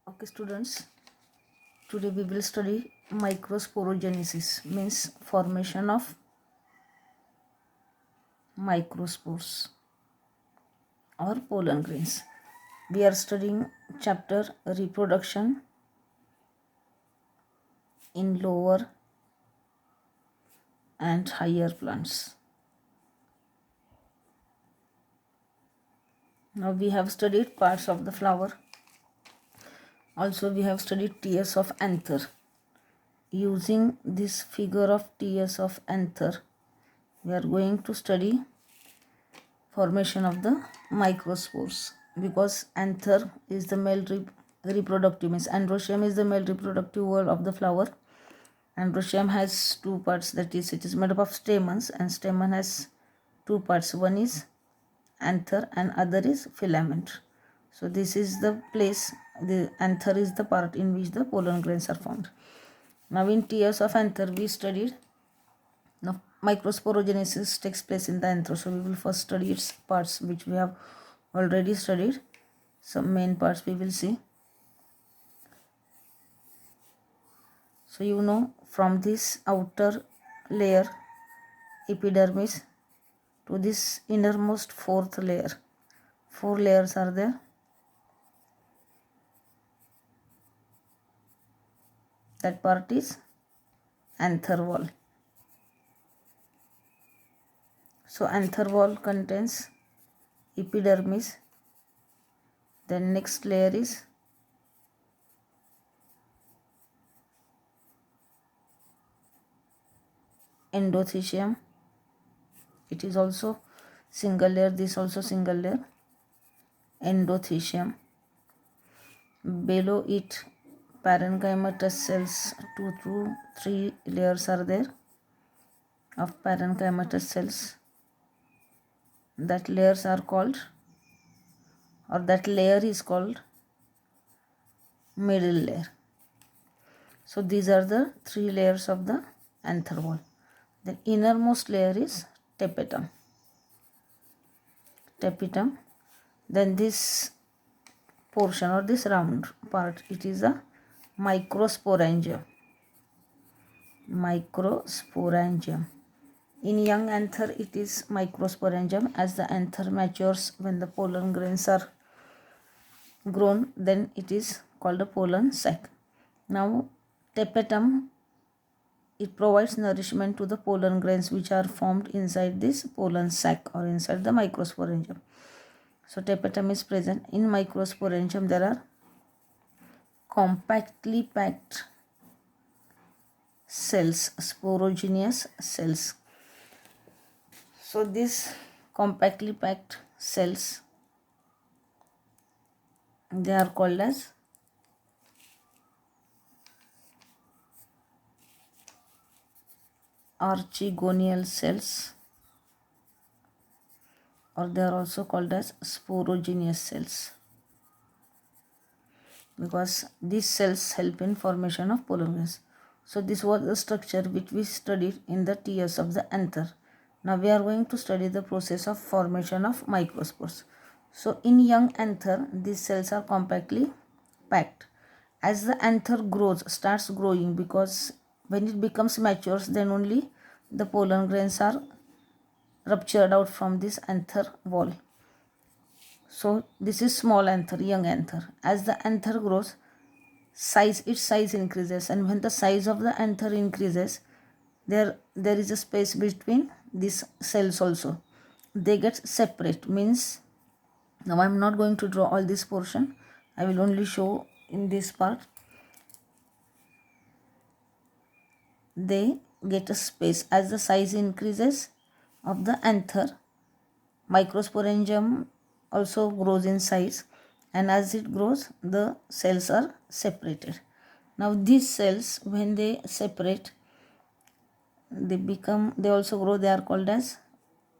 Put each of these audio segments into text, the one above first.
Okay, students, today we will study microsporogenesis, means formation of microspores or pollen grains. We are studying chapter reproduction in lower and higher plants. Now we have studied parts of the flower. Also we have studied tiers of anther. Using this figure of tiers of anther, we are going to study formation of the microspores, because anther is the male reproductive, means androecium is the male reproductive wall of the flower. Androecium has two parts, that is, it is made up of stamens, and stamen has two parts. One is anther and other is filament. So this is the place, the anther is the part in which the pollen grains are found. Now in tiers of anther we studied. Now microsporogenesis takes place in the anther, so we will first study its parts, which we have already studied. Some main parts we will see. So you know, from this outer layer epidermis to this innermost fourth layer, 4 layers are there. That part is anther wall. So anther wall contains epidermis, then next layer is endothecium. It is also single layer, this also single layer, endothecium. Below it parenchymatous cells, 2 to 3 layers are there of parenchymatous cells. That layers are called, or that layer is called middle layer. So these are the 3 layers of the anther wall. The innermost layer is tapetum. Then this portion, or this round part, it is a microsporangium. In young anther it is microsporangium. As the anther matures, when the pollen grains are grown, then it is called a pollen sac. Now tapetum, it provides nourishment to the pollen grains which are formed inside this pollen sac or inside the microsporangium. So tapetum is present. In microsporangium there are compactly packed cells, sporogenous cells. So these compactly packed cells, they are called as archegonial cells, or they are also called as sporogenous cells, because these cells help in formation of pollen grains. So this was the structure which we studied in the tiers of the anther. Now we are going to study the process of formation of microspores. So in young anther, these cells are compactly packed. As the anther grows, starts growing, because when it becomes mature, then only the pollen grains are ruptured out from this anther wall. So this is small anther, young anther. As the anther grows, its size increases, and when the size of the anther increases, there is a space between these cells also. They get separate, means now I am not going to draw all this portion. I will only show in this part. They get a space. As the size increases of the anther, microsporangium also grows in size, and as it grows, the cells are separated. Now these cells, when they separate, they also grow. They are called as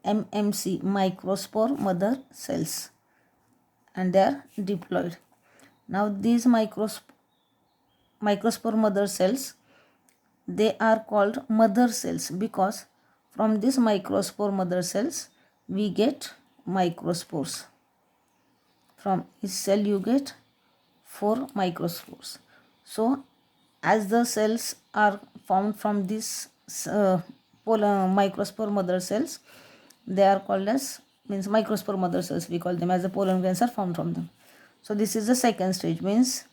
MMC, microspore mother cells, and they are diploid. Now these microspore mother cells, they are called mother cells, because from this microspore mother cells we get microspores. From each cell you get 4 microspores. So as the cells are formed from this microspore mother cells, they are called as, means microspore mother cells, we call them, as the pollen grains are formed from them. So this is the second stage, means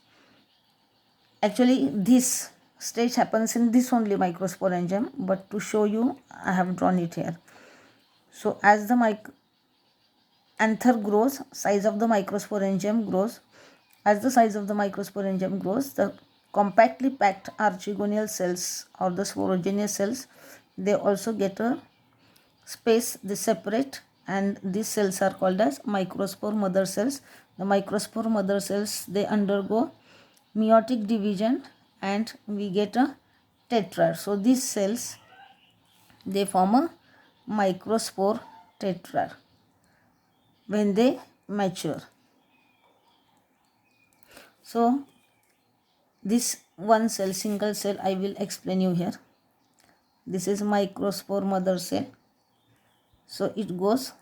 actually this stage happens in this only microspore enzyme, but to show you I have drawn it here. So as the anther grows, size of the microspore enzyme grows. As the size of the microspore enzyme grows, the compactly packed archegonial cells or the sporogenous cells, they also get a space, they separate, and these cells are called as microspore mother cells. The microspore mother cells, they undergo meiotic division and we get a tetrad. So these cells, they form a microspore tetrad when they mature. So this one cell, single cell, I will explain you here. This is microspore mother cell. So it goes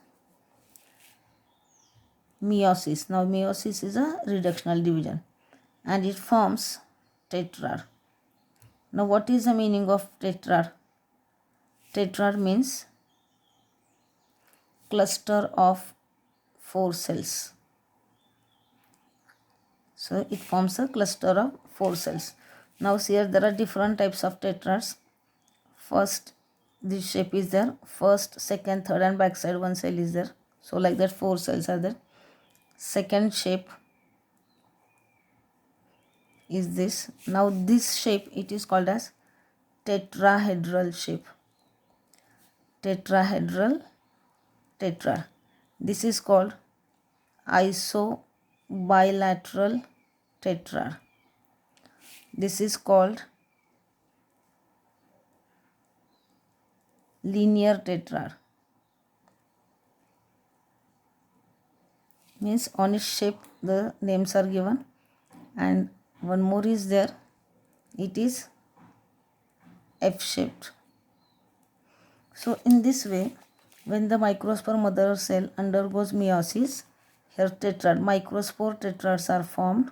meiosis. Now meiosis is a reductional division and it forms tetrad. Now what is the meaning of tetrad? Tetrad means cluster of 4 cells. So it forms a cluster of 4 cells. Now here there are different types of tetrads. First, this shape is there. First, second, third and backside one cell is there. So like that 4 cells are there. Second shape is this. Now this shape, it is called as tetrahedral shape. Tetrahedral tetrad. This is called isobilateral tetrad. This is called linear tetrad. Means on its shape the names are given, and one more is there, it is F-shaped. So in this way, when the microspore mother cell undergoes meiosis, here microspore tetrads are formed.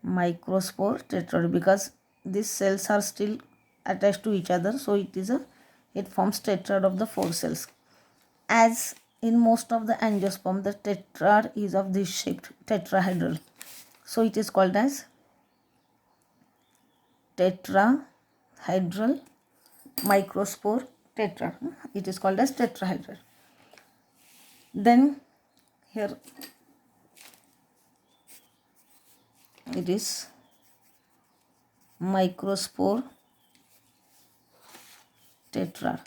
Microspore tetrad, because these cells are still attached to each other, so it forms tetrad of the 4 cells. As in most of the angiosperm, the tetrad is of this shape, tetrahedral. So it is called as tetrahedral microspore tetrad. It is called as tetrahedral. Then here it is microspore tetrad,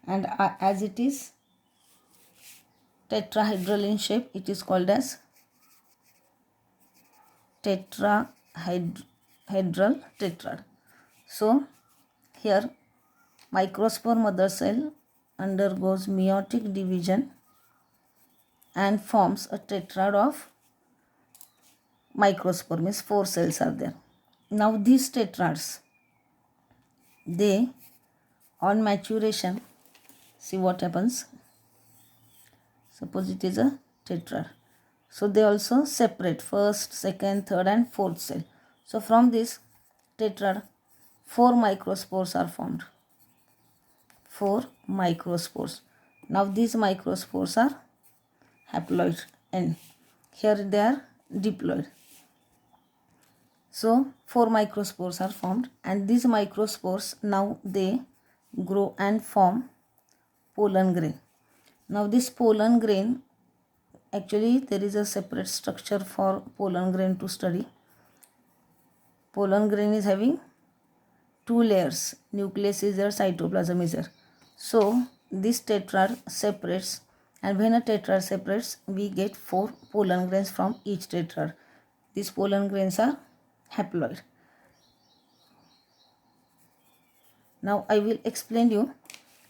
and as it is tetrahedral in shape, it is called as tetrahedral tetrad. So here microspore mother cell undergoes meiotic division and forms a tetrad of microspore, means 4 cells are there. Now these tetrads, they on maturation, see what happens. Suppose it is a tetrad. So they also separate first, second, third and fourth cell. So from this tetrad, 4 microspores are formed. 4 microspores. Now these microspores are haploid and here they are diploid. So 4 microspores are formed, and these microspores now they grow and form pollen grain. Now this pollen grain, actually there is a separate structure for pollen grain to study. Pollen grain is having 2 layers, nucleus is there, cytoplasm is there. So this tetrad separates, and when a tetrad separates, we get 4 pollen grains from each tetrad. These pollen grains are haploid. Now I will explain you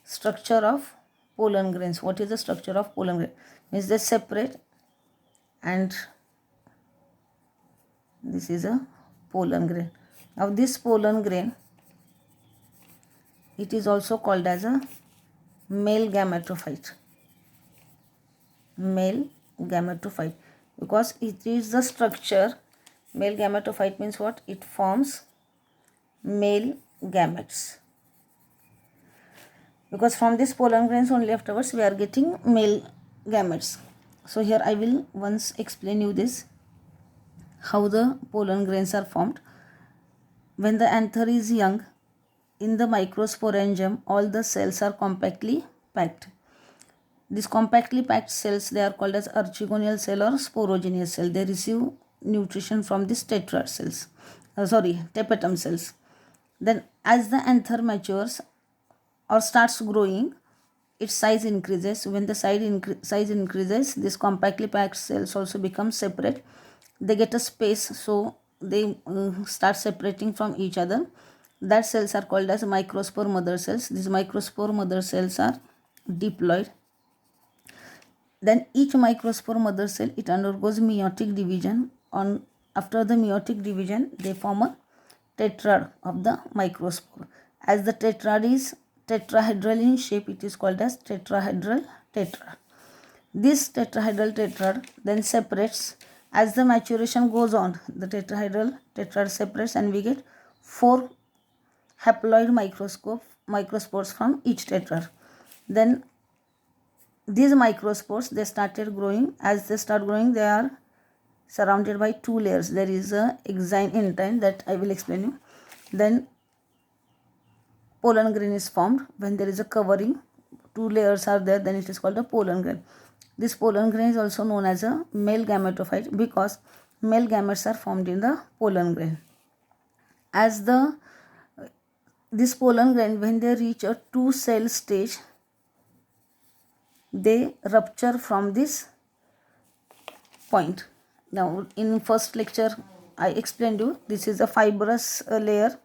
structure of pollen grains. What is the structure of pollen grain? Means they separate, and this is a pollen grain. Now this pollen grain, it is also called as a male gametophyte. Male gametophyte. because it is the structure. Male gametophyte means what? It forms male gametes, because from this pollen grains only afterwards we are getting male gametes. So here I will once explain you this, how the pollen grains are formed. When the anther is young, in the microsporangium all the cells are compactly packed. These compactly packed cells, they are called as archegonial cell or sporogenous cell. They receive nutrition from these tetrad cells, tapetum cells. Then as the anther matures or starts growing, its size increases. When the size increases, these compactly packed cells also become separate. They get a space, so they start separating from each other. That cells are called as microspore mother cells. These microspore mother cells are diploid. Then each microspore mother cell, it undergoes meiotic division. After the meiotic division, they form a tetrad of the microspore. As the tetrad is tetrahedral in shape, it is called as tetrahedral tetrad. This tetrahedral tetrad then separates. As the maturation goes on, the tetrahedral tetrad separates and we get 4 haploid microspores from each tetrad. Then these microspores, they started growing. As they start growing, they are surrounded by 2 layers. There is a exine intine that I will explain you. Then pollen grain is formed. When there is a covering, 2 layers are there, then it is called a pollen grain. This pollen grain is also known as a male gametophyte because male gametes are formed in the pollen grain. As this pollen grain, when they reach a 2-cell stage, they rupture from this point. Now in first lecture I explained you, this is a fibrous layer.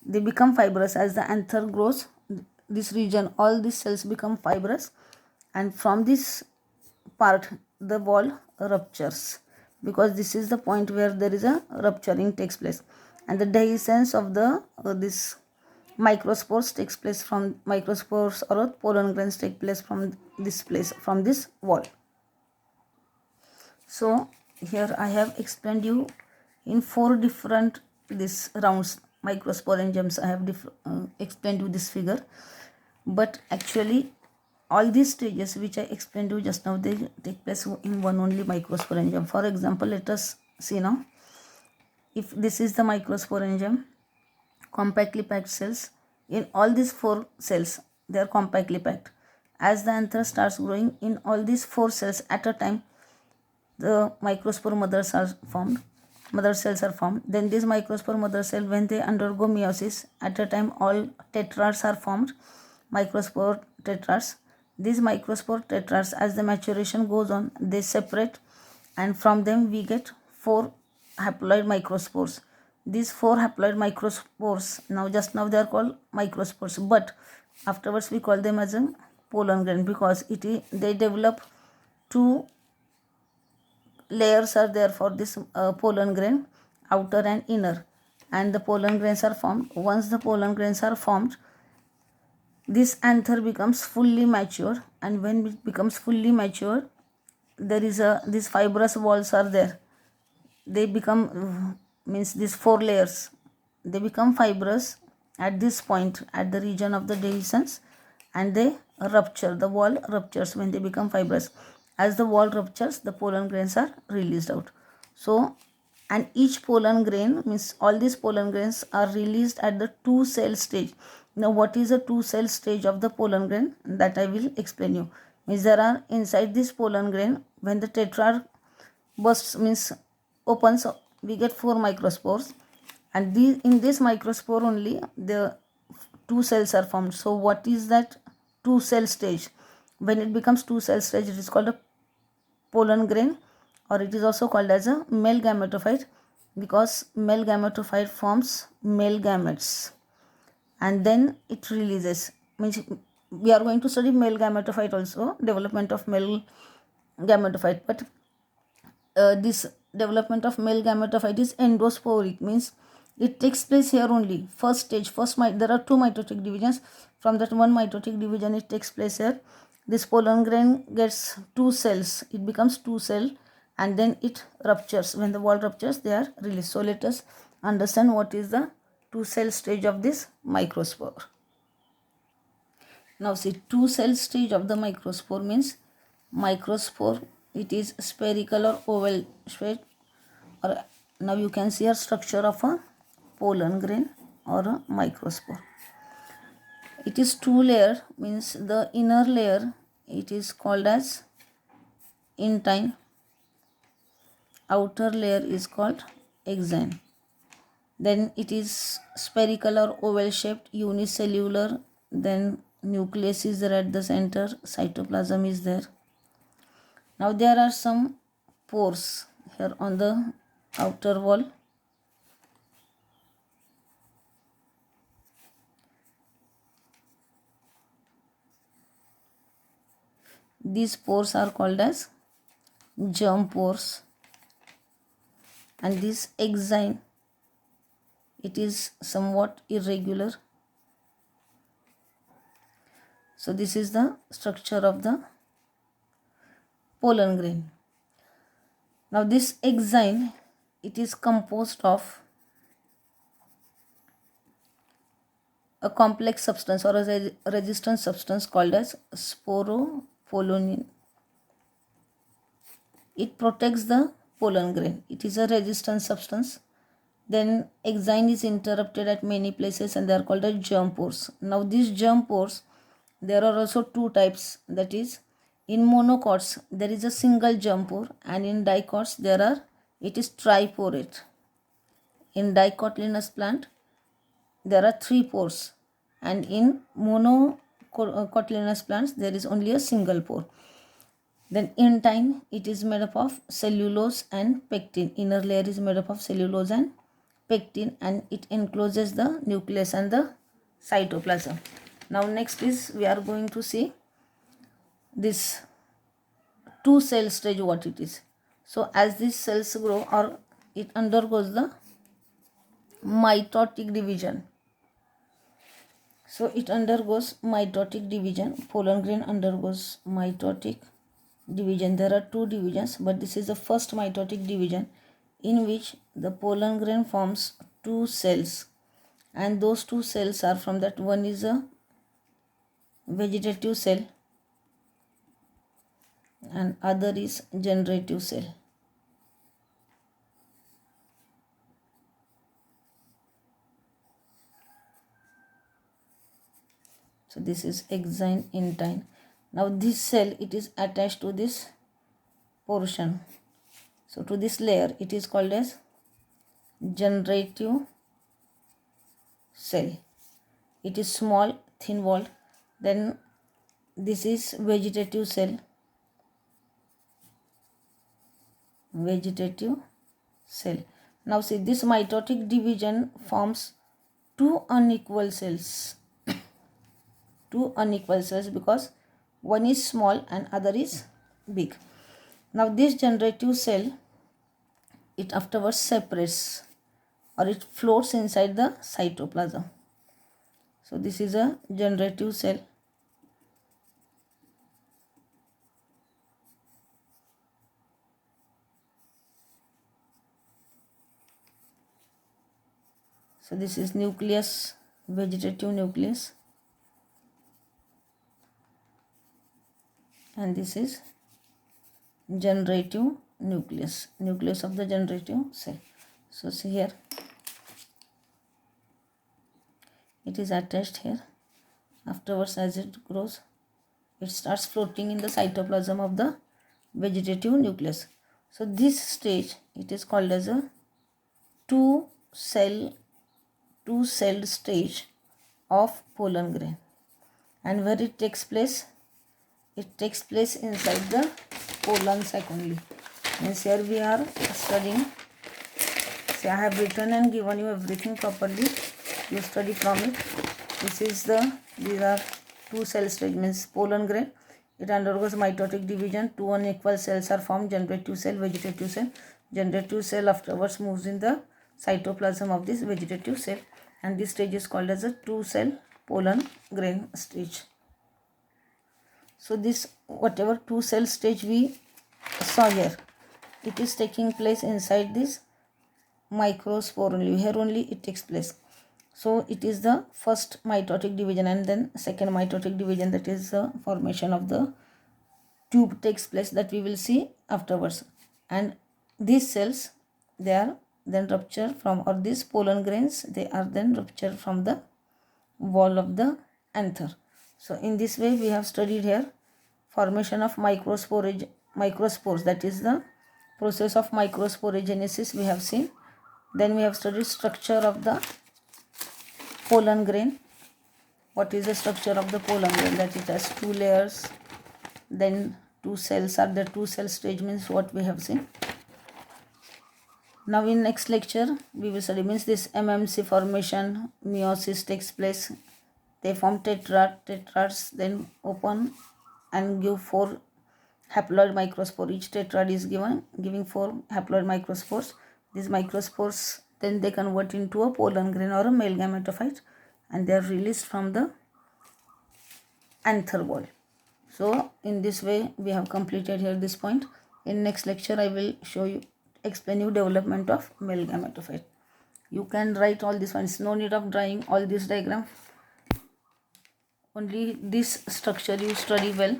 They become fibrous as the anther grows. This region, all these cells become fibrous, and from this part the wall ruptures, because this is the point where there is a rupturing takes place, and the dehiscence of the this microspores takes place from microspores or pollen grains take place from this place, from this wall. So here I have explained you in 4 different this rounds microsporangiums. I have explained you this figure, but actually all these stages which I explained you just now, they take place in one only microsporangium. For example, let us see now. If this is the microsporangium, compactly packed cells, in all these 4 cells they are compactly packed. As the anther starts growing, in all these 4 cells at a time, the microspore mother cells are formed. Then this microspore mother cell, when they undergo meiosis, at a time all tetrads are formed, microspore tetrads. These microspore tetrads, as the maturation goes on, they separate, and from them we get 4 haploid microspores. These 4 haploid microspores, just now they are called microspores, but afterwards we call them as a pollen grain, because they develop 2 layers are there for this pollen grain, outer and inner, and the pollen grains are formed. Once the pollen grains are formed, this anther becomes fully mature, and when it becomes fully mature, there is these fibrous walls are there. They become means these 4 layers, they become fibrous at this point, at the region of the dehiscence, and they rupture. The wall ruptures when they become fibrous. As the wall ruptures, the pollen grains are released out. So, and each pollen grain, means all these pollen grains are released at the 2-cell stage. Now what is a 2-cell stage of the pollen grain? That I will explain you. Means there are inside this pollen grain, when the tetrad bursts, means opens, we get 4 microspores, and in this microspore only the 2 cells are formed. So what is that 2-cell stage? When it becomes 2-cell stage, it is called a pollen grain, or it is also called as a male gametophyte, because male gametophyte forms male gametes and then it releases. Means we are going to study male gametophyte also, development of male gametophyte, but this development of male gametophyte is endosporic, means it takes place here only. First stage, there are 2 mitotic divisions. From that 1 mitotic division, it takes place here. This pollen grain gets 2 cells, it becomes 2 cell, and then it ruptures. When the wall ruptures, they are released. So let us understand what is the two-cell stage of this microspore. Now see, two-cell stage of the microspore means microspore, it is spherical or oval shape, or now you can see a structure of a pollen grain or a microspore. It is two-layer, means the inner layer it is called as intine, outer layer is called exine. Then it is spherical or oval shaped, unicellular, then nucleus is there at the center, cytoplasm is there. Now there are some pores here on the outer wall. These pores are called as germ pores, and this exine, it is somewhat irregular. So this is the structure of the pollen grain. Now this exine, it is composed of a complex substance or a resistant substance called as sporopollenin. It protects the pollen grain. It is a resistant substance. Then exine is interrupted at many places and they are called as germ pores. Now these germ pores, there are also two types, that is, in monocots there is a single germ pore, and in dicots it is triporate. In dicotyledonous plant there are three pores, and in monocotyledonous plants there is only a single pore. Then intine, it is made up of cellulose and pectin. Inner layer is made up of cellulose and pectin, and it encloses the nucleus and the cytoplasm. Now next is we are going to see this two cell stage, what it is. So as these cells grow, or it undergoes the mitotic division. So it undergoes mitotic division. Pollen grain undergoes mitotic division. There are two divisions, but this is the first mitotic division, in which the pollen grain forms two cells, and those two cells are from that, one is a vegetative cell and other is generative cell. So this is exine, intine. Now this cell, it is attached to this portion. So to this layer it is called as generative cell. It is small, thin walled. Then this is vegetative cell. Vegetative cell. Now see, this mitotic division forms two unequal cells. Two unequal cells, because one is small and other is big. Now this generative cell, it afterwards separates, or it floats inside the cytoplasm. So this is a generative cell. So this is nucleus, vegetative nucleus, and this is generative nucleus, nucleus of the generative cell. So see here, it is attached here. Afterwards, as it grows, it starts floating in the cytoplasm of the vegetative nucleus. So this stage, it is called as a two-celled stage of pollen grain. And where it takes place? It takes place inside the pollen sac only. Means here we are studying. See, I have written and given you everything properly. You study from it. These are two cell stage, means pollen grain. It undergoes mitotic division. Two unequal cells are formed: generative cell, vegetative cell. Generative cell afterwards moves in the cytoplasm of this vegetative cell, and this stage is called as a two-cell pollen grain stage. So this whatever two-cell stage we saw here, it is taking place inside this microspore only. Here only it takes place. So it is the first mitotic division, and then second mitotic division, that is the formation of the tube takes place, that we will see afterwards. And these cells, they are then ruptured from, or these pollen grains, they are then ruptured from the wall of the anther. So in this way we have studied here formation of microspores, that is the process of microsporogenesis we have seen. Then we have studied structure of the pollen grain. What is the structure of the pollen grain? That it has two layers, then two cells are the two cell stage, means what we have seen. Now in next lecture we will study means this MMC formation, meiosis takes place, they form tetrads, then open and give 4 haploid microspore. Each tetrad is giving 4 haploid microspores. These microspores then they convert into a pollen grain or a male gametophyte, and they are released from the anther wall. So in this way we have completed here this point. In next lecture I will explain you development of male gametophyte. You can write all these ones, no need of drawing all this diagram, only this structure you study well,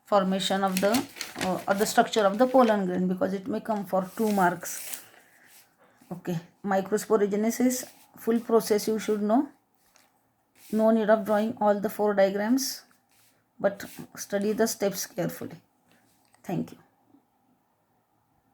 formation of the or the structure of the pollen grain, because it may come for 2 marks. Okay, microsporogenesis full process you should know, no need of drawing all the 4 diagrams, but study the steps carefully. Thank you.